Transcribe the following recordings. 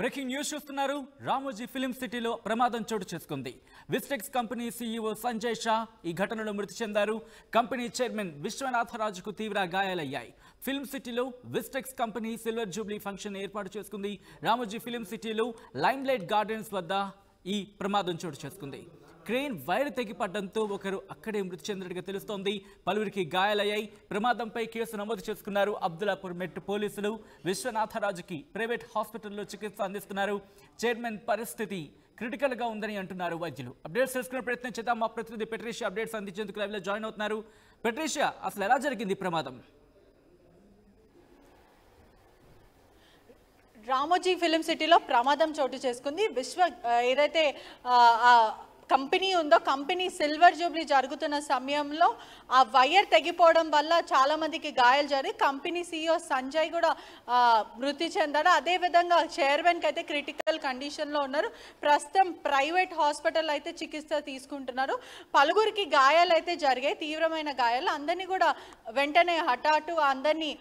Breaking news చూస్తున్నారు. Ramoji film సిటీలో ప్రమాదం చోటు చేసుకుంది. విస్టెక్స్ కంపెనీ సీఈఓ సంజయ్ షా ఈ ఘటనలో మృతి చెందారు. కంపెనీ చైర్మన్ విశ్వనాథరాజుకు తీవ్ర గాయాలయ్యాయి. ఫిల్మ్ సిటీలో విస్టెక్స్ కంపెనీ సిల్వర్ జూబ్లీ ఫంక్షన్ ఏర్పాటు చేసుకుంది. రామోజీ ఫిలిం సిటీలో లైమ్లైట్ గార్డెన్స్ వద్ద ఈ ప్రమాదం చోటు చేసుకుంది. క్రెయిన్ వైర్ తెగిపడడంతో ఒకరు అక్కడే మృతి చెందినట్టుగా తెలుస్తోంది. పలువురికి గాయాలయ్యాయి. ప్రమాదంపై కేసు నమోదు చేసుకున్నారు అబ్దుల్లాపూర్ మెట్ పోలీసులు. విశ్వనాథరాజుకి ప్రైవేట్ హాస్పిటల్లో చికిత్స అందిస్తున్నారు. చైర్మన్ పరిస్థితి క్రిటికల్ గా ఉందని అంటున్నారు వైద్యులు. అప్డేట్స్ తెలుసుకునే ప్రయత్నం చేద్దాం. మా ప్రతినిధి పెట్రీషియా అప్డేట్స్ అందించేందుకు లైవ్ లో జాయిన్ అవుతున్నారు. పెట్రీషియా, అసలు ఎలా జరిగింది ప్రమాదం? రామోజీ ఫిలిం సిటీలో ప్రమాదం చోటు చేసుకుంది. ఏదైతే కంపెనీ ఉందో, కంపెనీ సిల్వర్ జూబ్లీ జరుగుతున్న సమయంలో ఆ వైర్ తెగిపోవడం వల్ల చాలా మందికి గాయాలు జరిగి కంపెనీ సీఈఓ సంజయ్ కూడా మృతి చెందాడు. అదేవిధంగా చైర్మన్కి అయితే క్రిటికల్ కండిషన్లో ఉన్నారు. ప్రస్తుతం ప్రైవేట్ హాస్పిటల్ అయితే చికిత్స తీసుకుంటున్నారు. పలువురికి గాయాలు అయితే జరిగాయి, తీవ్రమైన గాయాలు. అందరినీ కూడా వెంటనే అందరినీ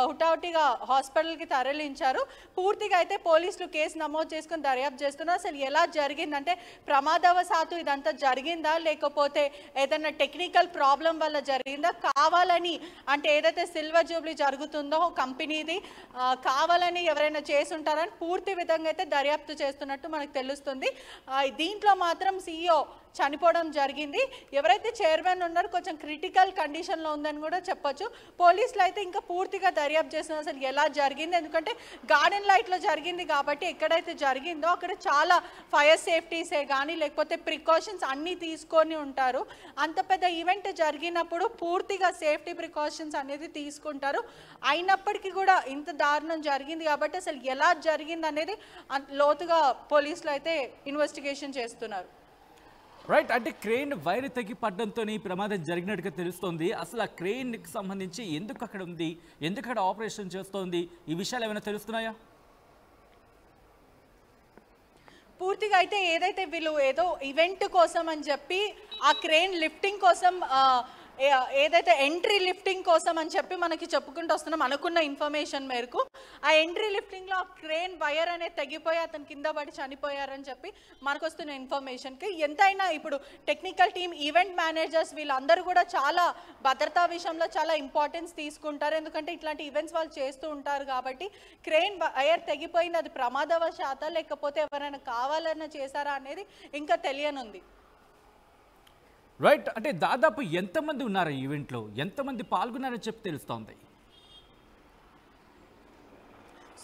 హుటాహుటిగా హాస్పిటల్కి తరలించారు. పూర్తిగా అయితే పోలీసులు కేసు నమోదు చేసుకుని దర్యాప్తు చేస్తున్నారు. అసలు ఎలా జరిగిందంటే ప్రమాదవశాత్తు ఇదంతా జరిగిందా, లేకపోతే ఏదైనా టెక్నికల్ ప్రాబ్లం వల్ల జరిగిందా, కావాలని అంటే ఏదైతే సిల్వర్ జూబ్లీ జరుగుతుందో కంపెనీది కావాలని ఎవరైనా చేసుంటారని పూర్తి విధంగా అయితే దర్యాప్తు చేస్తున్నట్టు మనకు తెలుస్తుంది. దీంట్లో మాత్రం సీఈఓ చనిపోవడం జరిగింది. ఎవరైతే చైర్మన్ ఉన్నారో కొంచెం క్రిటికల్ కండిషన్లో ఉందని కూడా చెప్పొచ్చు. పోలీసులు అయితే ఇంకా పూర్తిగా దర్యాప్తు చేస్తున్నారు అసలు ఎలా జరిగింది. ఎందుకంటే గార్డెన్ లైట్లో జరిగింది కాబట్టి ఎక్కడైతే జరిగిందో అక్కడ చాలా ఫైర్ సేఫ్టీసే కానీ లేకపోతే ప్రికాషన్స్ అన్నీ తీసుకొని ఉంటారు. అంత పెద్ద ఈవెంట్ జరిగినప్పుడు పూర్తిగా సేఫ్టీ ప్రికాషన్స్ అనేది తీసుకుంటారు. అయినప్పటికీ కూడా ఇంత దారుణం జరిగింది కాబట్టి అసలు ఎలా జరిగింది అనేది లోతుగా పోలీసులు అయితే ఇన్వెస్టిగేషన్ చేస్తున్నారు. రైట్, అంటే క్రెయిన్ వైర్ తెగి పడడంతో ప్రమాదం జరిగినట్టుగా తెలుస్తోంది. అసలు ఆ క్రెయిన్కి సంబంధించి ఎందుకు అక్కడ ఉంది, ఎందుకు అక్కడ ఆపరేషన్ చేస్తోంది, ఈ విషయాలు ఏమైనా తెలుస్తున్నాయా? పూర్తిగా అయితే ఏదైతే వీళ్ళు ఏదో ఈవెంట్ కోసం అని చెప్పి ఆ క్రెయిన్ లిఫ్టింగ్ కోసం ఏదైతే ఎంట్రీ లిఫ్టింగ్ కోసం అని చెప్పి మనకి చెప్పుకుంటూ వస్తున్నాం అనుకున్న ఇన్ఫర్మేషన్ మేరకు ఆ ఎంట్రీ లిఫ్టింగ్లో ఆ క్రెయిన్ వైర్ అనేది తెగిపోయి అతను కింద పడి చనిపోయారని చెప్పి మనకు వస్తున్న ఇన్ఫర్మేషన్కి ఎంతైనా ఇప్పుడు టెక్నికల్ టీమ్, ఈవెంట్ మేనేజర్స్ వీళ్ళందరూ కూడా చాలా భద్రతా విషయంలో చాలా ఇంపార్టెన్స్ తీసుకుంటారు. ఎందుకంటే ఇట్లాంటి ఈవెంట్స్ వాళ్ళు చేస్తూ ఉంటారు కాబట్టి క్రెయిన్ వైర్ తెగిపోయింది అది ప్రమాదవశాత లేకపోతే ఎవరైనా కావాలన్నా చేశారా అనేది ఇంకా తెలియనుంది. రైట్, అంటే దాదాపు ఎంతమంది ఉన్నారు ఈ ఈవెంట్లో, ఎంతమంది పాల్గొన్నారని చెప్పి తెలుస్తోంది?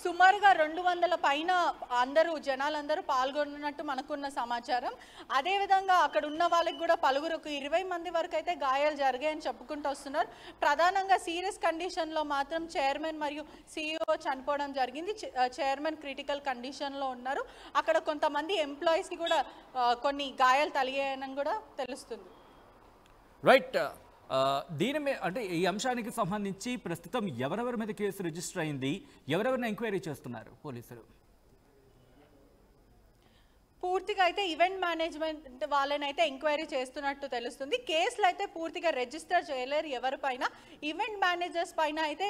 సుమారుగా 200 పైన జనాలందరూ పాల్గొన్నట్టు మనకున్న సమాచారం. అదేవిధంగా అక్కడ ఉన్న వాళ్ళకి కూడా పలువురికి 20 మంది వరకు అయితే గాయాలు జరిగాయని చెప్పుకుంటూ వస్తున్నారు. ప్రధానంగా సీరియస్ కండిషన్లో మాత్రం చైర్మన్ మరియు సీఈఓ చనిపోవడం జరిగింది. చైర్మన్ క్రిటికల్ కండిషన్లో ఉన్నారు. అక్కడ కొంతమంది ఎంప్లాయీస్కి కూడా కొన్ని గాయాలు తగిలాయని కూడా తెలుస్తుంది. రైట్, దీని మీద అంటే ఈ అంశానికి సంబంధించి ప్రస్తుతం ఎవరెవరి మీద కేసు రిజిస్టర్ అయింది, ఎవరెవరిని ఎంక్వైరీ చేస్తున్నారు పోలీసులు? పూర్తిగా అయితే ఈవెంట్ మేనేజ్మెంట్ వాళ్ళని అయితే ఎంక్వైరీ చేస్తున్నట్టు తెలుస్తుంది. కేసులు అయితే పూర్తిగా రిజిస్టర్ చేయలేరు ఎవరిపైన. ఈవెంట్ మేనేజర్స్ పైన అయితే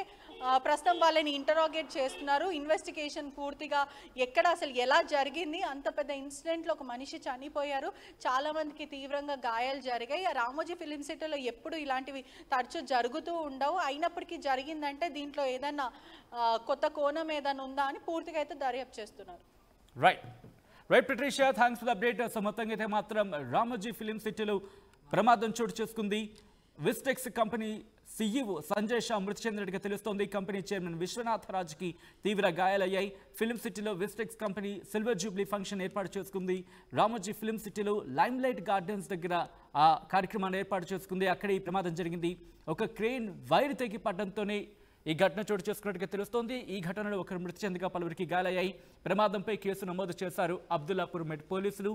ప్రస్తుతం వాళ్ళని ఇంటరాగేట్ చేస్తున్నారు. ఇన్వెస్టిగేషన్ పూర్తిగా ఎక్కడ అసలు ఎలా జరిగింది, అంత పెద్ద ఇన్సిడెంట్లో ఒక మనిషి చనిపోయారు, చాలామందికి తీవ్రంగా గాయాలు జరిగాయి. రామోజీ ఫిలిం సిటీలో ఎప్పుడు ఇలాంటివి తరచూ జరుగుతూ ఉండవు. అయినప్పటికీ జరిగిందంటే దీంట్లో ఏదైనా కొత్త కోణం ఏదైనా ఉందా అని పూర్తిగా అయితే దర్యాప్తు చేస్తున్నారు. Right Patricia, thanks for the update. మొత్తంగా అయితే మాత్రం రామోజీ ఫిలిం సిటీలో ప్రమాదం చోటు చేసుకుంది. విస్టెక్స్ కంపెనీ సీఈఓ సంజయ్ షా మృతి చెందినట్టుగా తెలుస్తోంది. కంపెనీ చైర్మన్ విశ్వనాథరాజ్కి తీవ్ర గాయాలయ్యాయి. ఫిలిం సిటీలో విస్టెక్స్ కంపెనీ సిల్వర్ జూబ్లీ ఫంక్షన్ ఏర్పాటు చేసుకుంది. రామోజీ ఫిలిం సిటీలో లైమ్లైట్ గార్డెన్స్ దగ్గర ఆ కార్యక్రమాన్ని ఏర్పాటు చేసుకుంది. అక్కడే ఈ ప్రమాదం జరిగింది. ఒక క్రెయిన్ వైర్ తెగి పడడంతోనే ఈ ఘటన చోటు చేసుకున్నట్టుగా తెలుస్తోంది. ఈ ఘటనలో ఒకరు మృతి చెందగా పలువురికి గాయాలయ్యాయి. ప్రమాదంపై కేసు నమోదు చేశారు అబ్దుల్లాపూర్ మెట్ పోలీసులు.